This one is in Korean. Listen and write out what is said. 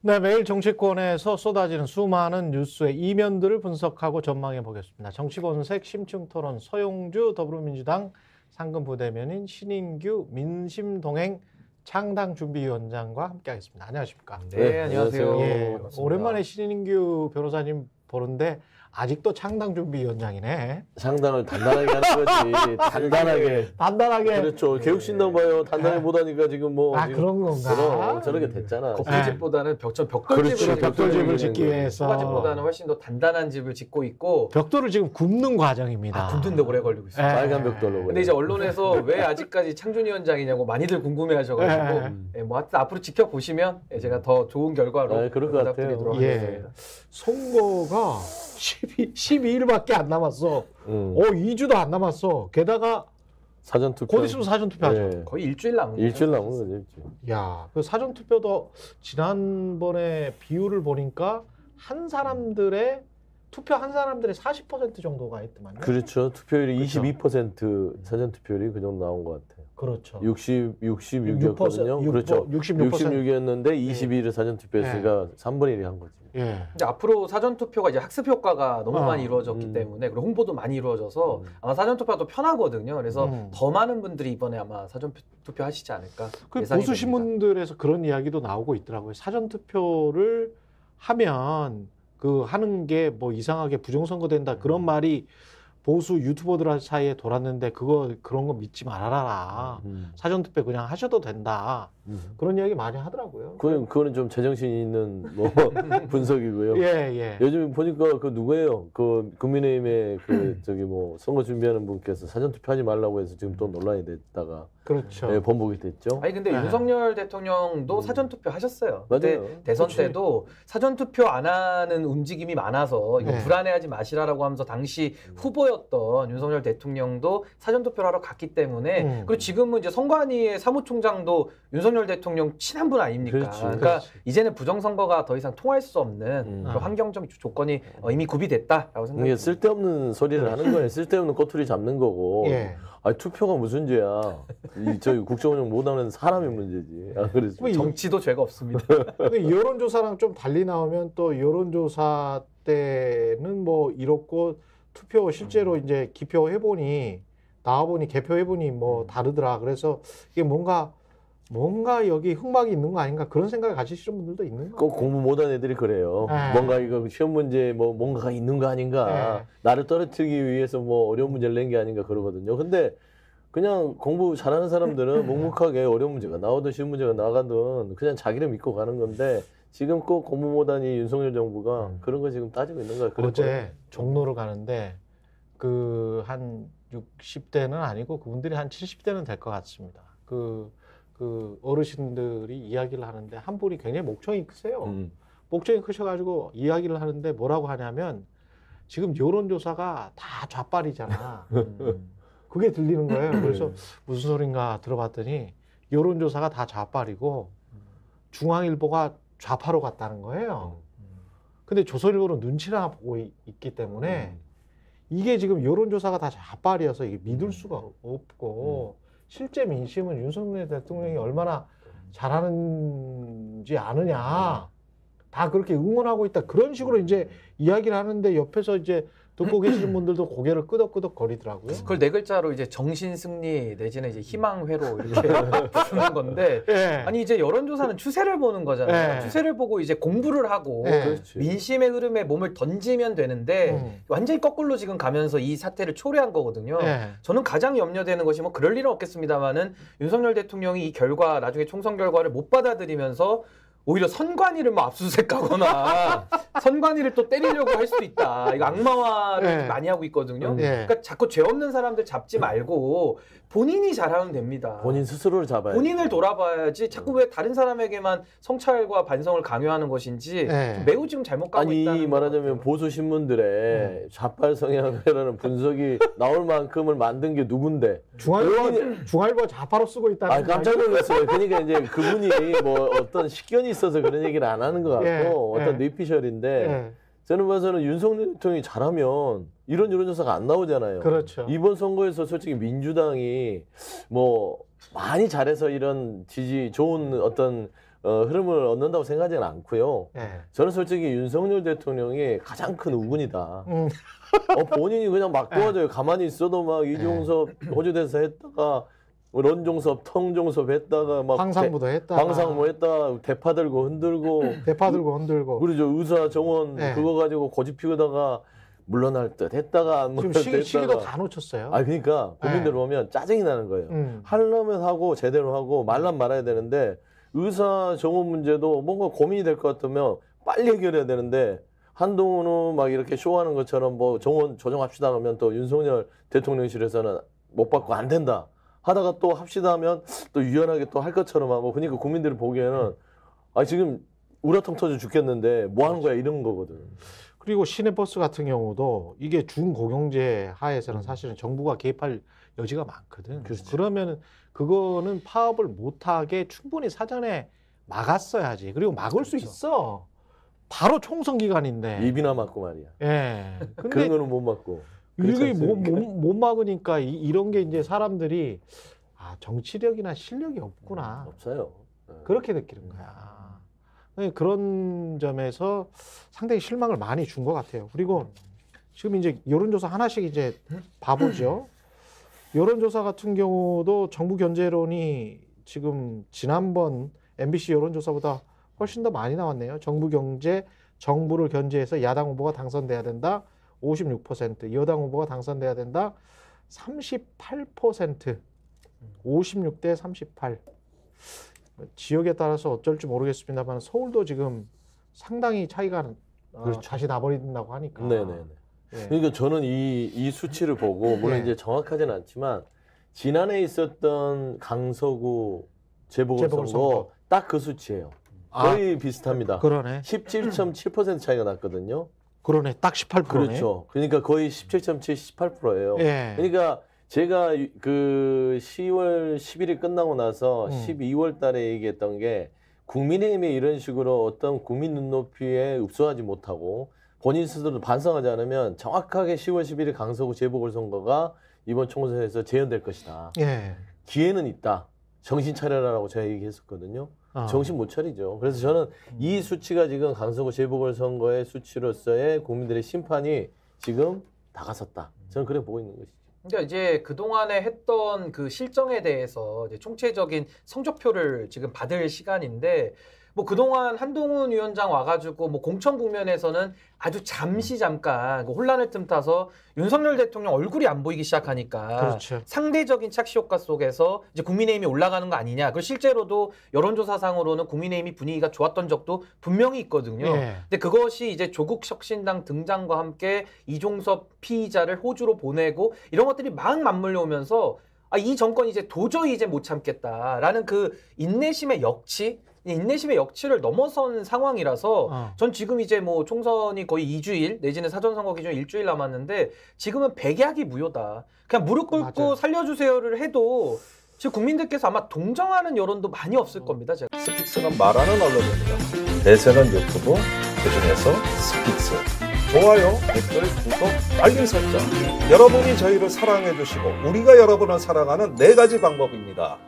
네, 매일 정치권에서 쏟아지는 수많은 뉴스의 이면들을 분석하고 전망해 보겠습니다. 정치본색 심층토론 서용주 더불어민주당 상근부대변인 신인규 민심동행 창당준비위원장과 함께하겠습니다. 안녕하십니까? 네, 안녕하세요. 예, 반갑습니다. 오랜만에 신인규 변호사님 보는데 아직도 창당준비위원장이네. 상당을 단단하게 하는 거지. 단단하게. 그렇죠. 개혁신당 봐요. 단단하게 못하니까 지금 뭐. 아, 지금 그런 건가? 그럼 저렇게 됐잖아. 거푸집보다는 벽돌집을 그렇죠. 벽돌집을 짓기 위해서. 소가집보다는 훨씬 더 단단한 집을 짓고 있고 벽돌을 지금 굽는 과정입니다. 굽는데 오래 걸리고 있어요. 예. 빨간 벽돌로. 근데 이제 언론에서 왜 아직까지 창준위원장이냐고 많이들 궁금해하셔가지고 뭐 하여튼 앞으로 지켜보시면 제가 더 좋은 결과로 그럴 것 같아요. 부탁드리도록 예. 하겠습니다. 선거가 12일밖에 안 남았어. 2주도 안 남았어. 게다가 사전투표. 곧 있으면 사전투표하죠. 예. 거의 일주일 남은 거죠. 일주일 남은 거죠. 일주일. 야, 그 사전투표도 지난번에 비율을 보니까 투표한 사람들의 40% 정도가 있더만요. 그렇죠. 투표율이 그렇죠. 22% 사전투표율이 그 정도 나온 것 같아요. 그렇죠. 66이었거든요. 그렇죠. 66%. 66이었는데 22를 사전투표했으니까 3분의 1이 한 거지. 예. 근데 앞으로 사전투표가 이제 학습 효과가 너무 많이 이루어졌기 음. 때문에 그리고 홍보도 많이 이루어져서 아마 사전투표가 더 편하거든요. 그래서 더 많은 분들이 이번에 아마 사전투표 하시지 않을까 그 예상이 보수 됩니다. 신문들에서 그런 이야기도 나오고 있더라고요. 사전투표를 하면 그 하는 게 뭐 이상하게 부정선거 된다 그런 말이 보수 유튜버들 사이에 돌았는데 그런 거 믿지 말아라. 사전투표 그냥 하셔도 된다. 그런 이야기 많이 하더라고요. 그거는 좀 제정신 있는 뭐 분석이고요. 예. 요즘 보니까 그 누구예요? 그 국민의힘의 그 저기 뭐 선거 준비하는 분께서 사전 투표하지 말라고 해서 지금 또 논란이 됐다가 그렇죠. 예, 번복이 됐죠. 아니 근데 네. 윤석열 대통령도 사전투표 하셨어요. 맞아요. 그때 대선 그치. 때도 사전투표 안 하는 움직임이 많아서 이거 네. 불안해하지 마시라라고 하면서 당시 후보였던 윤석열 대통령도 사전투표를 하러 갔기 때문에 그리고 지금은 이제 선관위의 사무총장도 윤석열 대통령 친한 분 아닙니까? 그렇지. 그러니까 그렇지. 이제는 부정선거가 더 이상 통할 수 없는 그런 환경적 조건이 이미 구비됐다라고 이게 생각합니다. 쓸데없는 소리를 하는 거예요. 쓸데없는 꼬투리 잡는 거고. 예. 아 투표가 무슨 죄야? 저기 국정운영 못하는 사람이 문제지. 아, 그래서 뭐 정치도 죄가 없습니다. 근데 여론조사랑 좀 달리 나오면 또 여론조사 때는 뭐 이렇고 투표 실제로 이제 기표해보니 나와보니 개표해보니 뭐 다르더라. 그래서 이게 뭔가 여기 흑막이 있는 거 아닌가 그런 생각을 가지시는 분들도 있는 거 꼭 공부 못한 애들이 그래요. 네. 뭔가 이거 시험 문제 뭐 뭔가가 있는 거 아닌가. 네. 나를 떨어뜨리기 위해서 뭐 어려운 문제를 낸 게 아닌가 그러거든요. 근데 그냥 공부 잘하는 사람들은 묵묵하게 어려운 문제가 나오든 쉬운 문제가 나가든 그냥 자기를 믿고 가는 건데 지금 꼭 공부 못하니 윤석열 정부가 그런 거 지금 따지고 있는 거예요. 어제 종로를 가는데 그 한 60대는 아니고 그분들이 한 70대는 될 것 같습니다. 그 어르신들이 이야기를 하는데 한 분이 굉장히 목청이 크세요. 목청이 크셔가지고 이야기를 하는데 뭐라고 하냐면 지금 여론조사가 다 좌빨이잖아. 그게 들리는 거예요. 그래서 무슨 소린가 들어봤더니 여론조사가 다 좌빨이고 중앙일보가 좌파로 갔다는 거예요. 근데 조선일보는 눈치를 하나 보고 있기 때문에 이게 지금 여론조사가 다 좌빨이어서 이게 믿을 수가 없고 실제 민심은 윤석열 대통령이 얼마나 잘하는지 아느냐. 다 그렇게 응원하고 있다. 그런 식으로 이제 이야기를 하는데 옆에서 이제 듣고 계시는 분들도 고개를 끄덕끄덕 거리더라고요. 그걸 네 글자로 이제 정신승리 내지는 이제 희망회로 이렇게 부르는 건데 예. 아니 이제 여론조사는 추세를 보는 거잖아요. 네. 추세를 보고 이제 공부를 하고 네. 그렇지. 민심의 흐름에 몸을 던지면 되는데 완전히 거꾸로 지금 가면서 이 사태를 초래한 거거든요. 예. 저는 가장 염려되는 것이 뭐 그럴 일은 없겠습니다만은 윤석열 대통령이 이 결과 나중에 총선 결과를 못 받아들이면서 오히려 선관위를 뭐 압수수색하거나 선관위를 또 때리려고 할 수도 있다. 이거 악마화를 네. 많이 하고 있거든요. 네. 그러니까 자꾸 죄 없는 사람들 잡지 말고 본인이 잘하면 됩니다. 본인 스스로를 잡아야 돼. 본인을 돌아봐야지 자꾸 왜 다른 사람에게만 성찰과 반성을 강요하는 것인지 네. 매우 지금 잘못 가고 아니 있다는 말하자면 것 보수 신문들의 좌빨 성향이라는 분석이 나올 만큼을 만든 게 누군데? 중앙일보 좌파로 쓰고 있다는 아 깜짝 놀랐어요. 그러니까 이제 그분이 뭐 어떤 식견이 있어서 그런 얘기를 안 하는 것 같고 예, 어떤 예. 뇌피셜인데 예. 저는 봐서는 윤석열 대통령이 잘하면 이런 여론조사가 안 나오잖아요. 그렇죠. 이번 선거에서 솔직히 민주당이 뭐 많이 잘해서 이런 좋은 어떤 흐름을 얻는다고 생각하지는 않고요. 예. 저는 솔직히 윤석열 대통령이 가장 큰 우군이다. 본인이 그냥 막 네. 도와줘요. 가만히 있어도 막 이종섭 호주대사 했다가 런종섭, 텅종섭 했다가 막 황상무도 했다. 황상무 했다가 대파 들고 흔들고 대파 들고 흔들고. 그러죠. 의사 정원 네. 그거 가지고 고집 피우다가 물러날 듯 했다가 안 지금 물러날 듯 시기도 했다가 다 놓쳤어요. 그러니까 국민들 네. 보면 짜증이 나는 거예요. 하려면 하고 제대로 하고 말란 말아야 되는데 의사 정원 문제도 뭔가 고민이 될 것 같으면 빨리 해결해야 되는데 한동훈은 막 이렇게 쇼하는 것처럼 뭐 정원 조정합시다 하면 또 윤석열 대통령실에서는 못 받고 안 된다 하다가 또 합시다 하면 또 유연하게 또 할 것처럼 하고 그러니까 국민들이 보기에는 지금 우라통 터져 죽겠는데 뭐 하는 거야 이런 거거든. 그리고 시내버스 같은 경우도 이게 준공영제 하에서는 사실은 정부가 개입할 여지가 많거든. 그렇죠. 그러면 그거는 파업을 못하게 충분히 사전에 막았어야지. 그리고 막을 수 있어. 바로 총선 기간인데. 입이나 맞고 말이야. 예. 그런 근데 거는 못 맞고. 이게 못 막으니까 이런 게 이제 사람들이 정치력이나 실력이 없구나. 없어요. 그렇게 느끼는 거야. 그런 점에서 상당히 실망을 많이 준 것 같아요. 그리고 지금 이제 여론조사 하나씩 이제 봐보죠. 여론조사 같은 경우도 정부 견제론이 지금 지난번 MBC 여론조사보다 훨씬 더 많이 나왔네요. 정부 경제, 정부를 견제해서 야당 후보가 당선돼야 된다. 56%, 여당 후보가 당선돼야 된다. 38%, 56대 38. 지역에 따라서 어쩔지 모르겠습니다만 서울도 지금 상당히 차이가 그렇죠. 다시 나버린다고 하니까. 네네네. 예. 그러니까 저는 이 수치를 보고 물론 네. 이제 정확하지는 않지만 지난해 있었던 강서구 재보궐선거 재보궐선거. 딱 그 수치예요. 거의 비슷합니다. 그러네. 17.7% 차이가 났거든요. 그러네. 딱 18%네. 그렇죠. 그러니까 거의 17.7, 18%예요. 예. 그러니까 제가 그 10월 10일이 끝나고 나서 12월 달에 얘기했던 게 국민의힘이 이런 식으로 어떤 국민 눈높이에 흡수하지 못하고 본인 스스로 반성하지 않으면 정확하게 10월 11일 강서구 재보궐선거가 이번 총선에서 재현될 것이다. 예. 기회는 있다. 정신 차려라라고 제가 얘기했었거든요. 정신 못 차리죠. 그래서 저는 이 수치가 지금 강서구 재보궐선거의 수치로서의 국민들의 심판이 지금 다가섰다. 저는 그렇게 보고 있는 것이죠. 그러니까 이제 그동안에 했던 그 실정에 대해서 이제 총체적인 성적표를 지금 받을 시간인데 뭐 그동안 한동훈 위원장 와가지고 뭐 공천 국면에서는 아주 잠깐 그 혼란을 틈타서 윤석열 대통령 얼굴이 안 보이기 시작하니까 그렇죠. 상대적인 착시 효과 속에서 이제 국민의힘이 올라가는 거 아니냐. 그 실제로도 여론조사상으로는 국민의힘이 분위기가 좋았던 적도 분명히 있거든요. 예. 근데 그것이 이제 조국 혁신당 등장과 함께 이종섭 피의자를 호주로 보내고 이런 것들이 막 맞물려 오면서 이 정권이 이제 도저히 이제 못 참겠다라는 그 인내심의 역치를 넘어선 상황이라서 전 지금 이제 뭐 총선이 거의 2주일 내지는 사전선거 기준 일주일 남았는데 지금은 백약이 무효다. 그냥 무릎 꿇고 맞아요. 살려주세요를 해도 지금 국민들께서 아마 동정하는 여론도 많이 없을 겁니다. 제가. 스픽스는 말하는 언론입니다. 대세는 유튜브, 그중에서 스픽스. 좋아요, 댓글, 구독, 알림 설정. 여러분이 저희를 사랑해 주시고 우리가 여러분을 사랑하는 4가지 방법입니다.